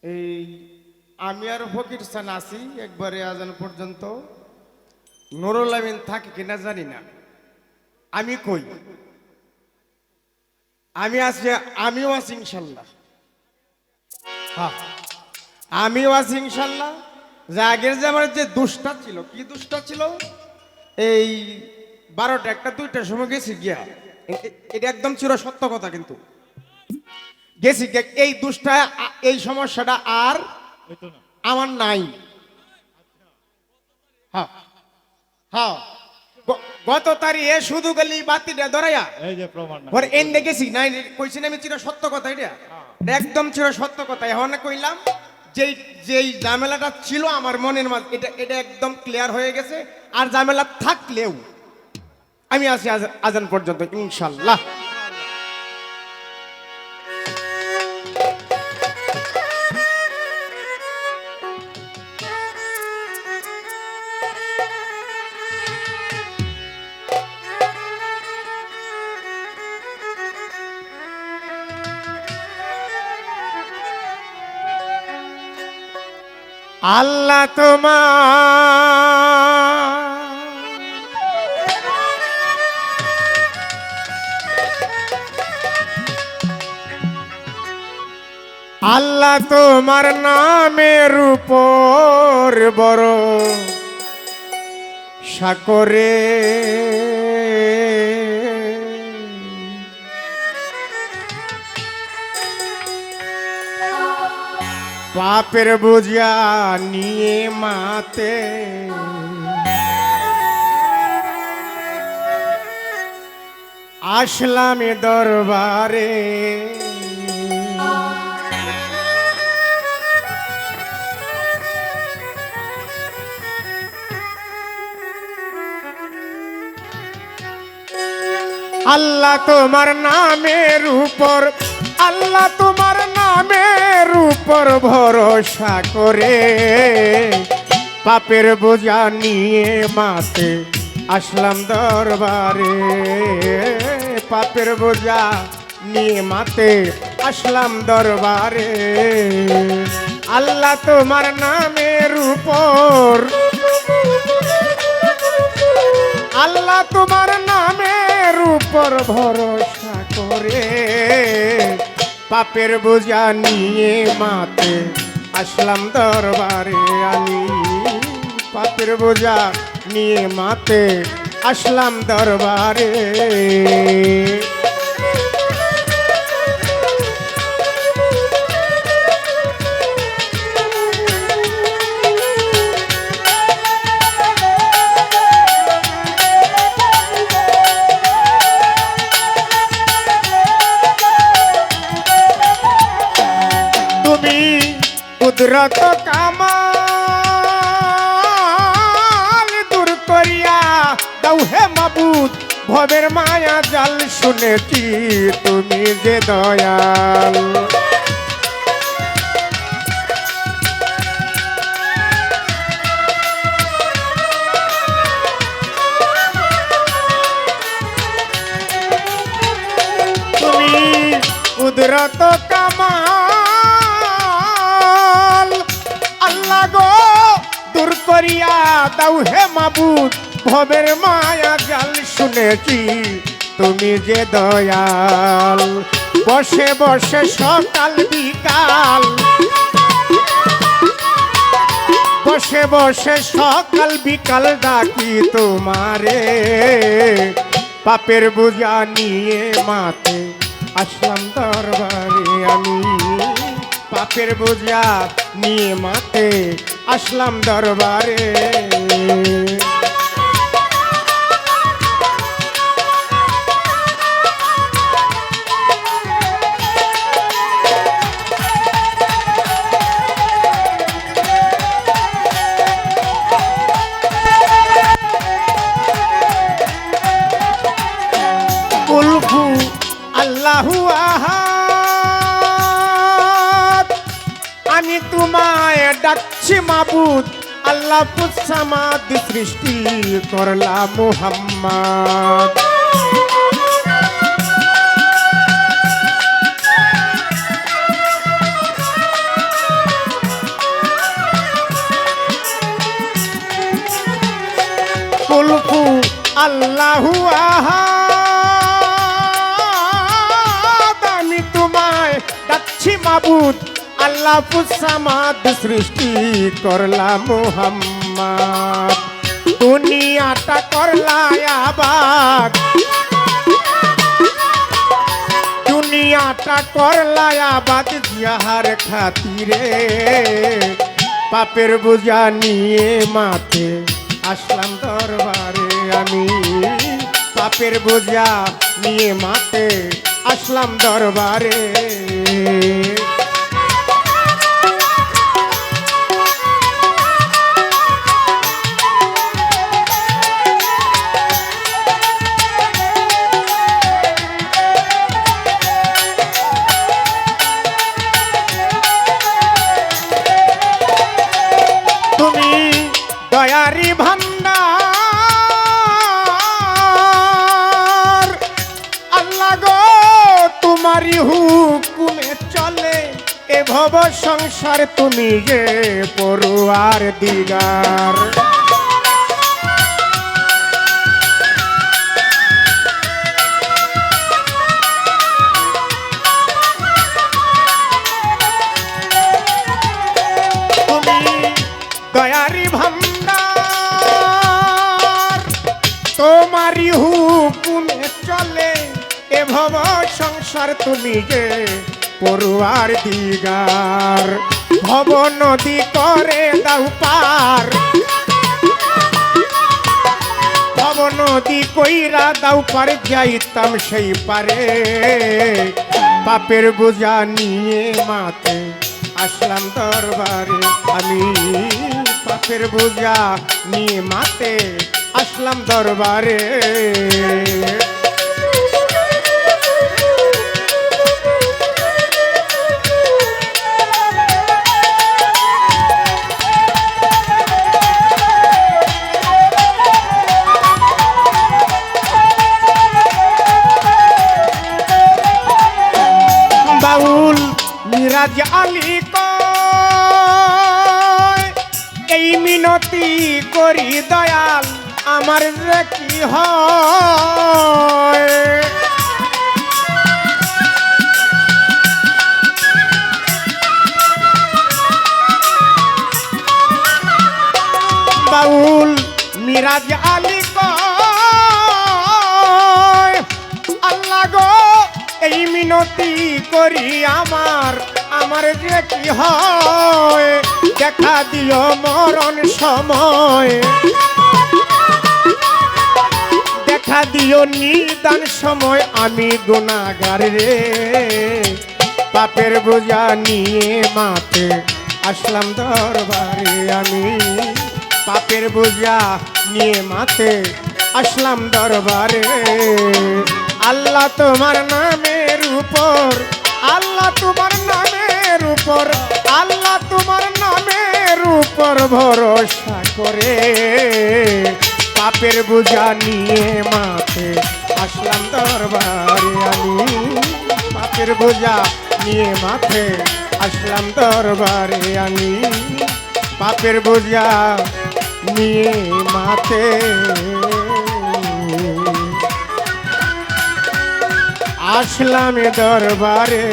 এই আমি আর ফকির স্থান আছি একবারে আজান পর্যন্ত। নুরুল আমিন থাকে কিনা জানি না। আমি কই আমি আছি, আমিও আছি ইনশাল্লাহ। হ্যাঁ, আমিও আছি ইনশাল্লাহ। যে আগের যে আমার যে দুষ্টা ছিল, কি দুষ্টা ছিল, এই 12টা 1টা 2টার সময় গেছি গিয়া, এটা একদম চির সত্য কথা। কিন্তু গেছি গিয়া, এই দুষ্টা এই সমস্যাটা আর হইতো না। আমার নাই। হ্যাঁ হ্যাঁ, গত তারিখে শুধু গেলি বাতিটা ধরাইয়া এই যে প্রমাণ না। পরে এনে গেছি নাই, কইছি না আমি চির সত্য কথা। এটা এটা একদম চির সত্য কথা। এখন কইলাম যেই যেই ঝামেলাটা ছিল আমার মনের মাঝে, এটা এটা একদম ক্লিয়ার হয়ে গেছে। আর ঝামেলা থাকলেও আমি আছি আজান পর্যন্ত ইনশাল্লাহ। আল্লাহ তোমার নামের উপর বড় সাকরে পাপের বোঝা নিয়ে মাতে আসলাম এ দরবারে। আল্লাহ তোমার নামের উপর, আল্লাহ তোমার নামের উপর ভরসা করে পাপের বোঝা নিয়ে মাতে আসলাম দরবারে। পাপের বোঝা নিয়ে মাতে আসলাম দরবারে। আল্লাহ তোমার নামের উপর, আল্লাহ তোমার নামের উপর ভরসা করে পাপের বোঝা নিয়ে মাতে আসলাম দরবারে। আমি পাপের বোঝা নিয়ে মাতে আসলাম দরবারে। কুদরত কামাল দূর করিয়া দাও হে মাবুদ ভবের মায়া জাল। শুনেছি তুমি যে দয়াল, তুমি কুদরত কামাল আল্লাহ গো দূর করিয়া দাও হে মাবুদ ভবের মায়া জাল। শুনেছি তুমি যে দয়াল, বসে বসে সকাল বিকাল, বসে বসে সকাল বিকাল ডাকি তোমারে। পাপের বোঝা নিয়ে মাতে আসলাম দরবারে। আমি পাপের বোঝা নিয়ে মাতে আসলাম দরবারে। কুলহু আল্লাহু আহাদ, আমি তোমায় ডাকছি মাবুদ। আল্লাহ পুসামাদ সৃষ্টি করলা মুহাম্মদ। আল্লাহু আহাদ আমি তোমায় ডাকছি মাবুদ আল্লাহ সামাদ সৃষ্টি করলা মুহাম্মদ দুনিয়াটা করলা আবাদ দুনিয়াটা করলা আবাদ যাহার খাতিরে পাপের বোঝা নিয়ে মাথে আসলাম দরবারে আমি পাপের বোঝা নিয়ে মাথে আসলাম দরবারে তুমি দয়ারি ভান্ডার আল্লাহ গো তোমারি হুকুমে চলে এ ভব সংসার তুমি যে পড়ুয়ার দিগার দয়ারি ভান্ডার তোমারি হুকুমে চলে এ ভব সংসার তুমি যে পড়ুয়ার দিগার ভব নদী করে দাও পার ভব নদী কইরা দাও পার যাইতাম সেই পারে পাপের বোঝা নিয়ে মাথে আসলাম দরবারে আমি পাপের বোঝা নিয়ে মাথে আসলাম দরবারে বাউল মিরাজ আলী কয় এই মিনতি করি দয়াল আমার যে কি হয় বাউল মিরাজ আলী কয় আল্লাহ গো এই মিনতি করি আমার যে কি হয় দেখা দিও মরণ সময় দেখা দিও নিদান সময় আমি গুনাহগার রে পাপের বোঝা নিয়ে মাথে আসলাম দরবারে আমি পাপের বোঝা নিয়ে মাথে আসলাম দরবারে আল্লাহ তোমার নামের উপর আল্লাহ তোমার নামের উপর আল্লাহ তোমার নামের উপর ভরসা করে পাপের বোঝা নিয়ে মাথে আসলাম দরবারে আমি পাপের বোঝা নিয়ে মাথে আসলাম দরবারে আমি পাপের বোঝা নিয়ে মাথে আসলাম দরবারে